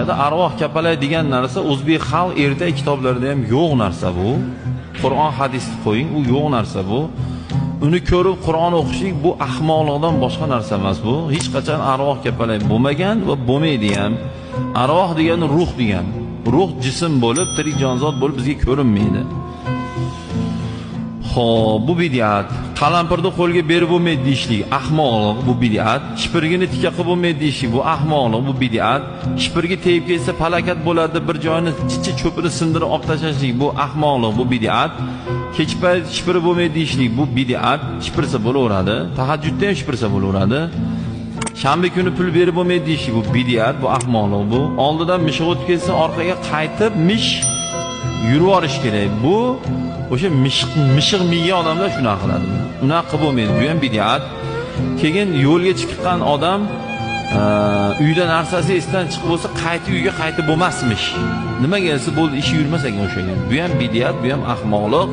kitoblarda arvoh kapalak degan narsa o'zbek xalq ertak kitoblarida ham yo'q narsa bu. Qur'on hadisni qo'ying, u yo'q narsa bu. Uni ko'rib Qur'on o'qishlik bu ahmoqlikdan boshqa narsa emas bu. Hech qachon arvoh kapalak bo'lmagan va bo'lmaydi ham. Arvoh degani ruh degan. Ruh jism bo'lib, tirik jonzot bo'lib bizga ko'rinmaydi. Xo'p, bu bid'at. Qalampirni qo'lga berib bo'lmaydi deyishlik ahmoqlik, bu bid'at. Shipirgini tika qilib bo'lmaydi deyishlik bu ahmoqlik, bu bid'at. Shipirga tegib ketsa falokat bo'ladi, bir joyini chichi cho'pini sindirib olib tashlashlik bu ahmoqlik, bu bid'at. Kechpayt shipirib bo'lmaydi deyishlik bu bid'at. Shipirsa bo'laveradi. Tahajjudda ham shipirsa bo'laveradi. Shanba kuni pul berib bo'lmaydi deyishlik bu bid'at, bu ahmoqlik bu. Oldidan mish o'tib ketsa orqaga qaytib mish yurib olish kerak. Bu o'sha mishiq miya odamlar shunaqa qiladi. Unaqa qilib bo'lmaydi. Bu ham bid'at. Keyin yo'lga chiqqan odam uyda narsasi esdan chiqib bo'lsa, qaytib uyga qaytib bo'lmasmish. Nimaga desa bo'ldi, ishi yurmas ekan o'sha kun. Bu ham bid'at, bu ham ahmoqlik.